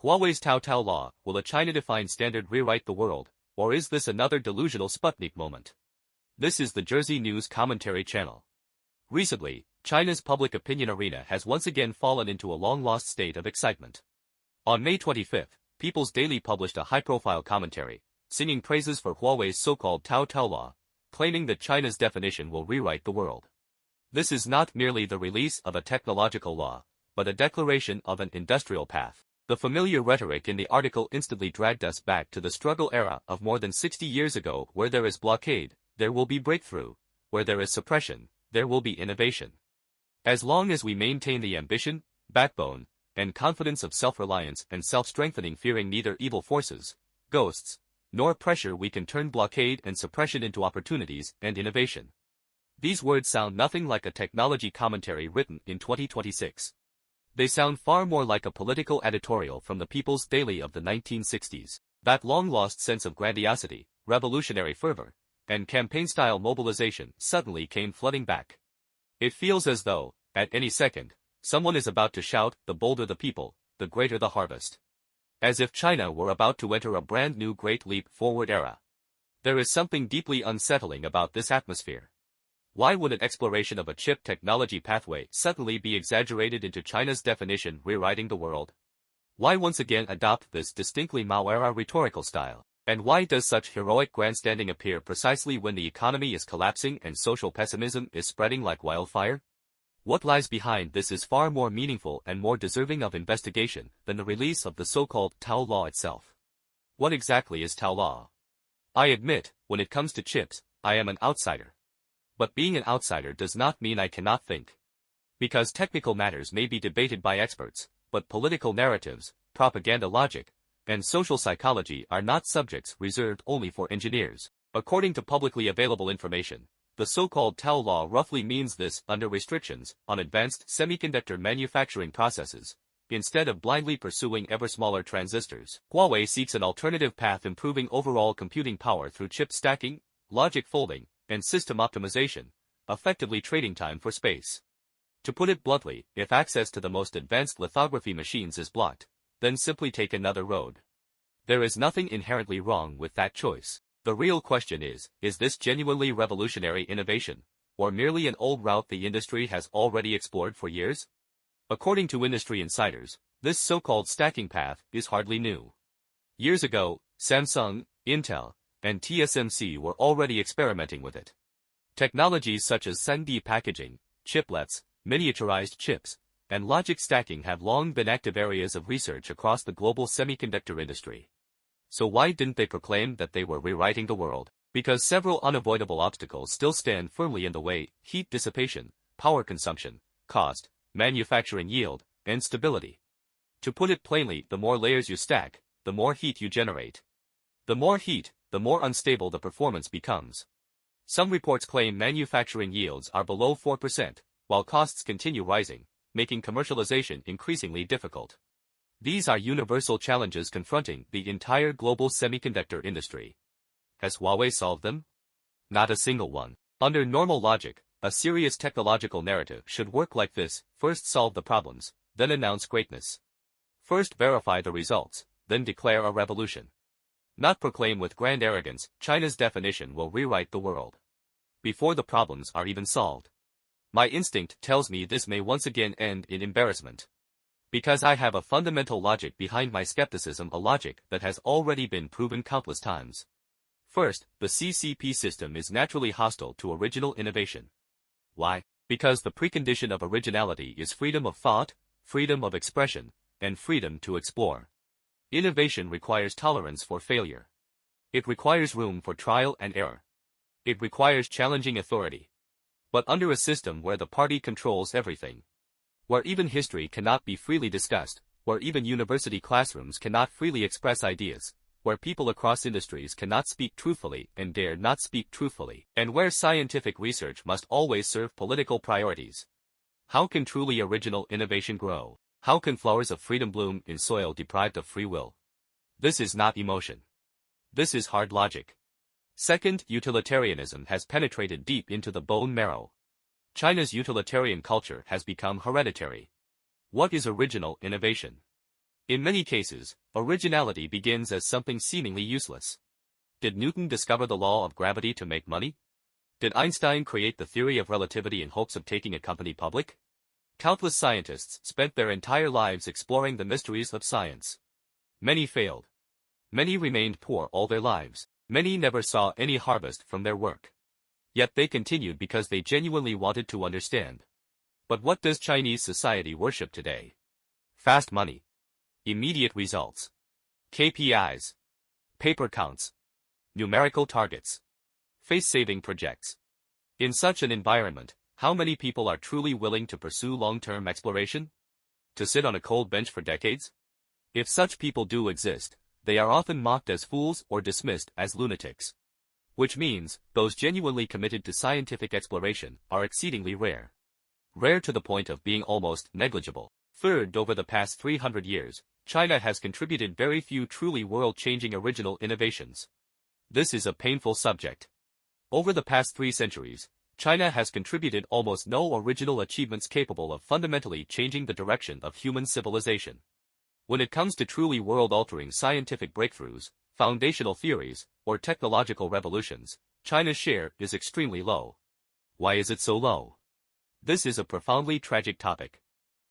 Huawei's Tao Tao law, will a China-defined standard rewrite the world, or is this another delusional Sputnik moment? This is the Jersey News Commentary Channel. Recently, China's public opinion arena has once again fallen into a long-lost state of excitement. On May 25, People's Daily published a high-profile commentary, singing praises for Huawei's so-called Tao Tao law, claiming that China's definition will rewrite the world. This is not merely the release of a technological law, but a declaration of an industrial path. The familiar rhetoric in the article instantly dragged us back to the struggle era of more than 60 years ago. Where there is blockade, there will be breakthrough. Where there is suppression, there will be innovation. As long as we maintain the ambition, backbone, and confidence of self-reliance and self-strengthening, fearing neither evil forces, ghosts, nor pressure, we can turn blockade and suppression into opportunities and innovation. These words sound nothing like a technology commentary written in 2026. They sound far more like a political editorial from the People's Daily of the 1960s. That long-lost sense of grandiosity, revolutionary fervor, and campaign-style mobilization suddenly came flooding back. It feels as though, at any second, someone is about to shout, "The bolder the people, the greater the harvest." As if China were about to enter a brand new Great Leap Forward era. There is something deeply unsettling about this atmosphere. Why would an exploration of a chip technology pathway suddenly be exaggerated into China's definition rewriting the world? Why once again adopt this distinctly Mao-era rhetorical style? And why does such heroic grandstanding appear precisely when the economy is collapsing and social pessimism is spreading like wildfire? What lies behind this is far more meaningful and more deserving of investigation than the release of the so-called Tao law itself. What exactly is Tao law? I admit, when it comes to chips, I am an outsider. But being an outsider does not mean I cannot think. Because technical matters may be debated by experts, but political narratives, propaganda logic, and social psychology are not subjects reserved only for engineers. According to publicly available information, the so-called Tao law roughly means this: under restrictions on advanced semiconductor manufacturing processes, instead of blindly pursuing ever smaller transistors, Huawei seeks an alternative path, improving overall computing power through chip stacking, logic folding, and system optimization, effectively trading time for space. To put it bluntly, if access to the most advanced lithography machines is blocked, then simply take another road. There is nothing inherently wrong with that choice. The real question is this genuinely revolutionary innovation, or merely an old route the industry has already explored for years? According to industry insiders, this so-called stacking path is hardly new. Years ago, Samsung, Intel, and TSMC were already experimenting with it. Technologies such as 3D packaging, chiplets, miniaturized chips, and logic stacking have long been active areas of research across the global semiconductor industry. So why didn't they proclaim that they were rewriting the world? Because several unavoidable obstacles still stand firmly in the way: heat dissipation, power consumption, cost, manufacturing yield, and stability. To put it plainly, the more layers you stack, the more heat you generate. The more heat, the more unstable the performance becomes. Some reports claim manufacturing yields are below 4%, while costs continue rising, making commercialization increasingly difficult. These are universal challenges confronting the entire global semiconductor industry. Has Huawei solved them? Not a single one. Under normal logic, a serious technological narrative should work like this: first solve the problems, then announce greatness. First verify the results, then declare a revolution. Not proclaim with grand arrogance, China's definition will rewrite the world, before the problems are even solved. My instinct tells me this may once again end in embarrassment. Because I have a fundamental logic behind my skepticism, a logic that has already been proven countless times. First, the CCP system is naturally hostile to original innovation. Why? Because the precondition of originality is freedom of thought, freedom of expression, and freedom to explore. Innovation requires tolerance for failure. It requires room for trial and error. It requires challenging authority. But under a system where the party controls everything, where even history cannot be freely discussed, where even university classrooms cannot freely express ideas, where people across industries cannot speak truthfully and dare not speak truthfully, and where scientific research must always serve political priorities, how can truly original innovation grow? How can flowers of freedom bloom in soil deprived of free will? This is not emotion. This is hard logic. Second, utilitarianism has penetrated deep into the bone marrow. China's utilitarian culture has become hereditary. What is original innovation? In many cases, originality begins as something seemingly useless. Did Newton discover the law of gravity to make money? Did Einstein create the theory of relativity in hopes of taking a company public? Countless scientists spent their entire lives exploring the mysteries of science. Many failed. Many remained poor all their lives. Many never saw any harvest from their work. Yet they continued because they genuinely wanted to understand. But what does Chinese society worship today? Fast money. Immediate results. KPIs. Paper counts. Numerical targets. Face-saving projects. In such an environment, how many people are truly willing to pursue long-term exploration? To sit on a cold bench for decades? If such people do exist, they are often mocked as fools or dismissed as lunatics. Which means, those genuinely committed to scientific exploration are exceedingly rare. Rare to the point of being almost negligible. Third, over the past 300 years, China has contributed very few truly world-changing original innovations. This is a painful subject. Over the past 3 centuries, China has contributed almost no original achievements capable of fundamentally changing the direction of human civilization. When it comes to truly world-altering scientific breakthroughs, foundational theories, or technological revolutions, China's share is extremely low. Why is it so low? This is a profoundly tragic topic.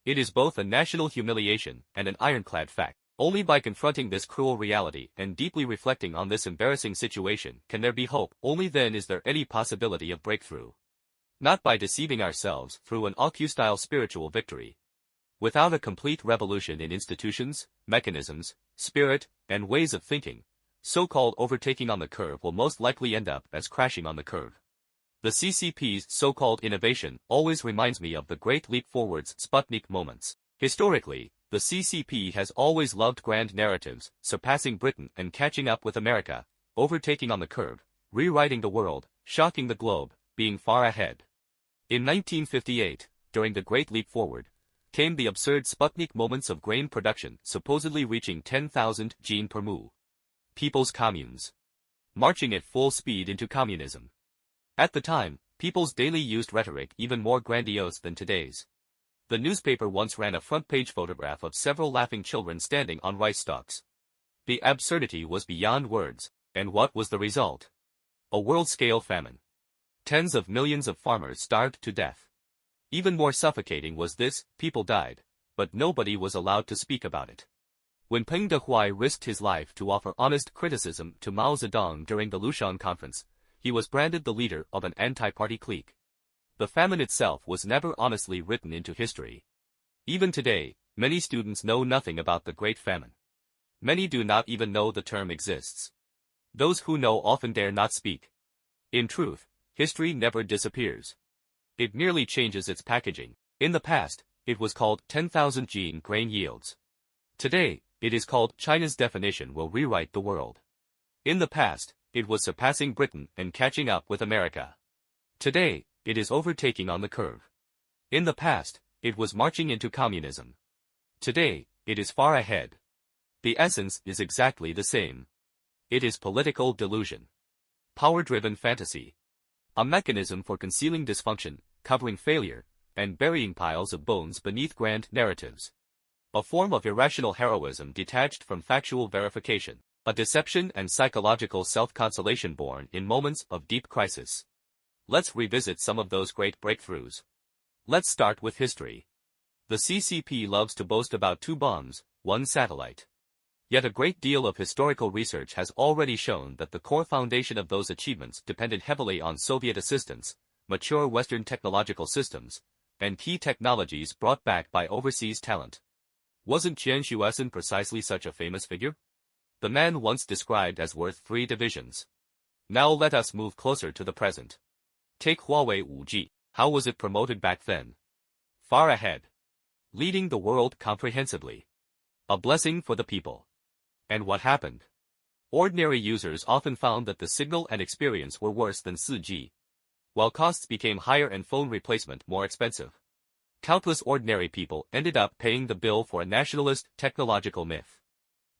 It is both a national humiliation and an ironclad fact. Only by confronting this cruel reality and deeply reflecting on this embarrassing situation can there be hope. Only then is there any possibility of breakthrough. Not by deceiving ourselves through an Ocu-style spiritual victory. Without a complete revolution in institutions, mechanisms, spirit, and ways of thinking, so-called overtaking on the curve will most likely end up as crashing on the curve. The CCP's so-called innovation always reminds me of the Great Leap Forward's Sputnik moments. Historically, the CCP has always loved grand narratives, surpassing Britain and catching up with America, overtaking on the curve, rewriting the world, shocking the globe, being far ahead. In 1958, during the Great Leap Forward, came the absurd Sputnik moments of grain production supposedly reaching 10,000 gene per mu. People's communes. Marching at full speed into communism. At the time, people's daily used rhetoric even more grandiose than today's. The newspaper once ran a front-page photograph of several laughing children standing on rice stalks. The absurdity was beyond words, and what was the result? A world-scale famine. Tens of millions of farmers starved to death. Even more suffocating was this: people died, but nobody was allowed to speak about it. When Peng Dehuai risked his life to offer honest criticism to Mao Zedong during the Lushan conference, he was branded the leader of an anti-party clique. The famine itself was never honestly written into history. Even today, many students know nothing about the Great Famine. Many do not even know the term exists. Those who know often dare not speak. In truth, history never disappears. It merely changes its packaging. In the past, it was called 10,000 gene grain yields. Today, it is called China's definition will rewrite the world. In the past, it was surpassing Britain and catching up with America. Today, it is overtaking on the curve. In the past, it was marching into communism. Today, it is far ahead. The essence is exactly the same. It is political delusion. Power-driven fantasy. A mechanism for concealing dysfunction, covering failure, and burying piles of bones beneath grand narratives. A form of irrational heroism detached from factual verification. A deception and psychological self-consolation born in moments of deep crisis. Let's revisit some of those great breakthroughs. Let's start with history. The CCP loves to boast about 2 bombs, 1 satellite. Yet a great deal of historical research has already shown that the core foundation of those achievements depended heavily on Soviet assistance, mature Western technological systems, and key technologies brought back by overseas talent. Wasn't Qian Xuesen precisely such a famous figure? The man once described as worth 3 divisions. Now let us move closer to the present. Take Huawei 5G. How was it promoted back then? Far ahead. Leading the world comprehensively. A blessing for the people. And what happened? Ordinary users often found that the signal and experience were worse than 4G. While costs became higher and phone replacement more expensive. Countless ordinary people ended up paying the bill for a nationalist technological myth.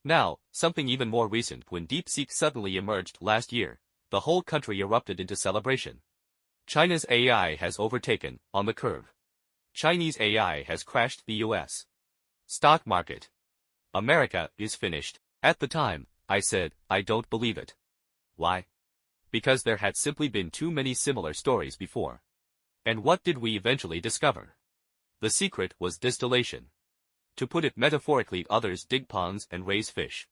Now, something even more recent: when DeepSeek suddenly emerged last year, the whole country erupted into celebration. China's AI has overtaken, on the curve. Chinese AI has crashed the US stock market. America is finished. At the time, I said, I don't believe it. Why? Because there had simply been too many similar stories before. And what did we eventually discover? The secret was distillation. To put it metaphorically, others dig ponds and raise fish.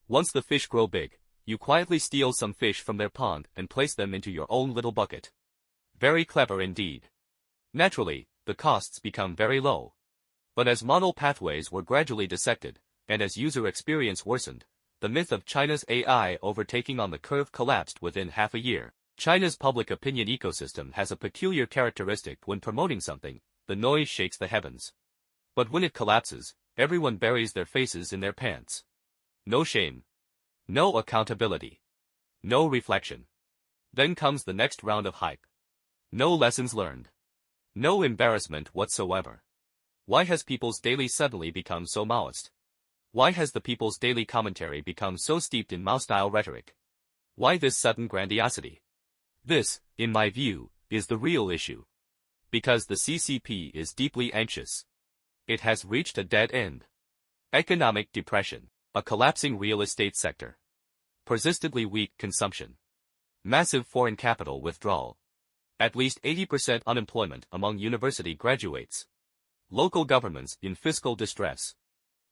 Once the fish grow big, you quietly steal some fish from their pond and place them into your own little bucket. Very clever indeed. Naturally, the costs become very low. But as model pathways were gradually dissected, and as user experience worsened, the myth of China's AI overtaking on the curve collapsed within half a year. China's public opinion ecosystem has a peculiar characteristic. When promoting something, the noise shakes the heavens. But when it collapses, everyone buries their faces in their pants. No shame. No accountability. No reflection. Then comes the next round of hype. No lessons learned. No embarrassment whatsoever. Why has People's Daily suddenly become so Maoist? Why has the People's Daily commentary become so steeped in Mao-style rhetoric? Why this sudden grandiosity? This, in my view, is the real issue. Because the CCP is deeply anxious. It has reached a dead end. Economic depression, a collapsing real estate sector, persistently weak consumption, massive foreign capital withdrawal, at least 80% unemployment among university graduates, local governments in fiscal distress.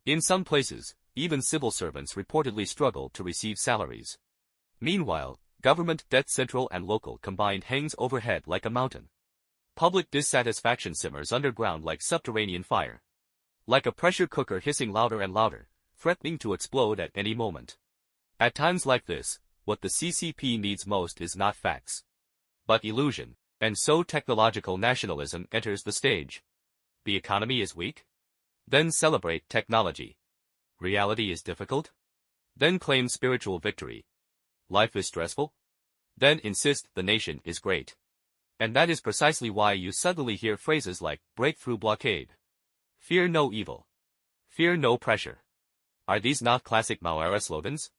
In some places, even civil servants reportedly struggle to receive salaries. Meanwhile, government debt, central and local combined, hangs overhead like a mountain. Public dissatisfaction simmers underground like subterranean fire. Like a pressure cooker hissing louder and louder, threatening to explode at any moment. At times like this, what the CCP needs most is not facts, but illusion, and so technological nationalism enters the stage. The economy is weak? Then celebrate technology. Reality is difficult? Then claim spiritual victory. Life is stressful? Then insist the nation is great. And that is precisely why you suddenly hear phrases like breakthrough blockade. Fear no evil. Fear no pressure. Are these not classic Mao-era slogans?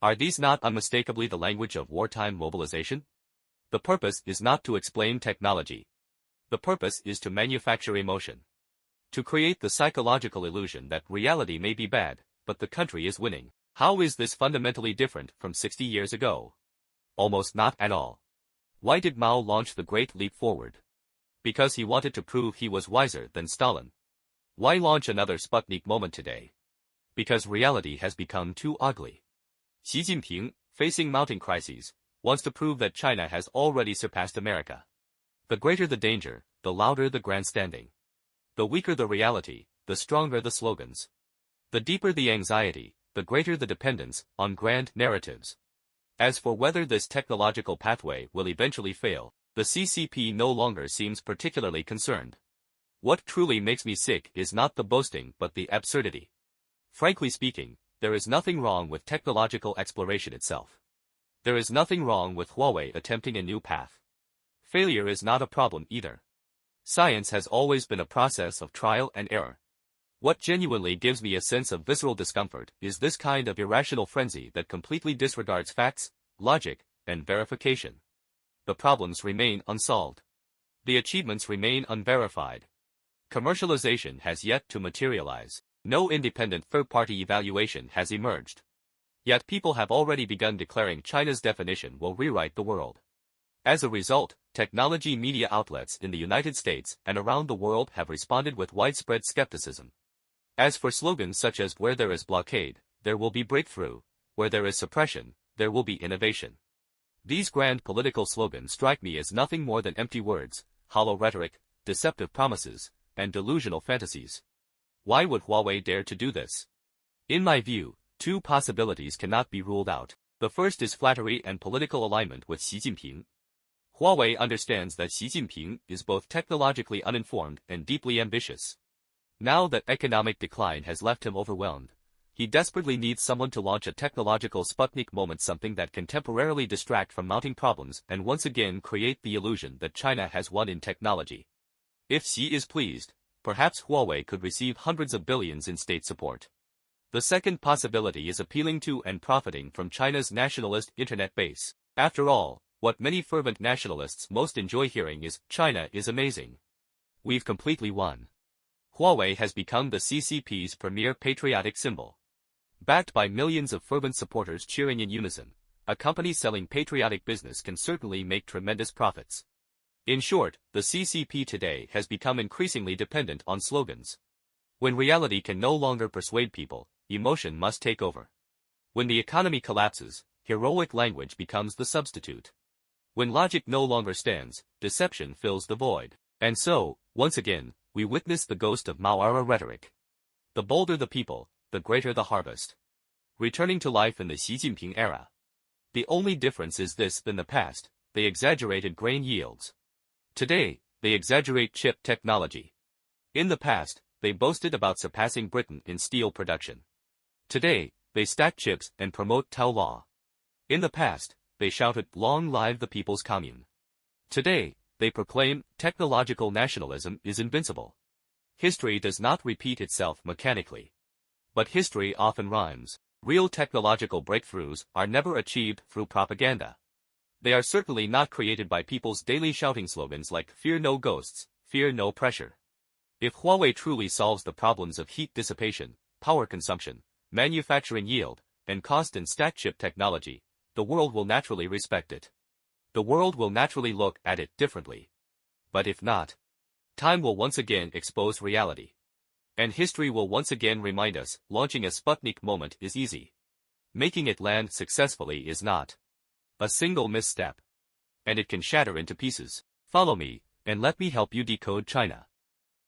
Are these not unmistakably the language of wartime mobilization? The purpose is not to explain technology. The purpose is to manufacture emotion. To create the psychological illusion that reality may be bad, but the country is winning. How is this fundamentally different from 60 years ago? Almost not at all. Why did Mao launch the Great Leap Forward? Because he wanted to prove he was wiser than Stalin. Why launch another Sputnik moment today? Because reality has become too ugly. Xi Jinping, facing mounting crises, wants to prove that China has already surpassed America. The greater the danger, the louder the grandstanding. The weaker the reality, the stronger the slogans. The deeper the anxiety, the greater the dependence on grand narratives. As for whether this technological pathway will eventually fail, the CCP no longer seems particularly concerned. What truly makes me sick is not the boasting but the absurdity. Frankly speaking, there is nothing wrong with technological exploration itself. There is nothing wrong with Huawei attempting a new path. Failure is not a problem either. Science has always been a process of trial and error. What genuinely gives me a sense of visceral discomfort is this kind of irrational frenzy that completely disregards facts, logic, and verification. The problems remain unsolved. The achievements remain unverified. Commercialization has yet to materialize. No independent third-party evaluation has emerged. Yet people have already begun declaring China's definition will rewrite the world. As a result, technology media outlets in the United States and around the world have responded with widespread skepticism. As for slogans such as where there is blockade, there will be breakthrough, where there is suppression, there will be innovation. These grand political slogans strike me as nothing more than empty words, hollow rhetoric, deceptive promises, and delusional fantasies. Why would Huawei dare to do this? In my view, two possibilities cannot be ruled out. The first is flattery and political alignment with Xi Jinping. Huawei understands that Xi Jinping is both technologically uninformed and deeply ambitious. Now that economic decline has left him overwhelmed, he desperately needs someone to launch a technological Sputnik moment, something that can temporarily distract from mounting problems and once again create the illusion that China has won in technology. If Xi is pleased, perhaps Huawei could receive hundreds of billions in state support. The second possibility is appealing to and profiting from China's nationalist internet base. After all, what many fervent nationalists most enjoy hearing is, China is amazing. We've completely won. Huawei has become the CCP's premier patriotic symbol. Backed by millions of fervent supporters cheering in unison, a company selling patriotic business can certainly make tremendous profits. In short, the CCP today has become increasingly dependent on slogans. When reality can no longer persuade people, emotion must take over. When the economy collapses, heroic language becomes the substitute. When logic no longer stands, deception fills the void. And so, once again, we witness the ghost of Mao-era rhetoric. The bolder the people, the greater the harvest. Returning to life in the Xi Jinping era. The only difference is this: in the past, they exaggerated grain yields. Today, they exaggerate chip technology. In the past, they boasted about surpassing Britain in steel production. Today, they stack chips and promote Tao law. In the past, they shouted, "Long live the People's Commune." Today, they proclaim, "Technological nationalism is invincible." History does not repeat itself mechanically. But history often rhymes. Real technological breakthroughs are never achieved through propaganda. They are certainly not created by people's daily shouting slogans like "Fear no ghosts, fear no pressure." If Huawei truly solves the problems of heat dissipation, power consumption, manufacturing yield, and cost in stack chip technology, the world will naturally respect it. The world will naturally look at it differently. But if not, time will once again expose reality. And history will once again remind us, launching a Sputnik moment is easy. Making it land successfully is not. A single misstep, and it can shatter into pieces. Follow me, and let me help you decode China.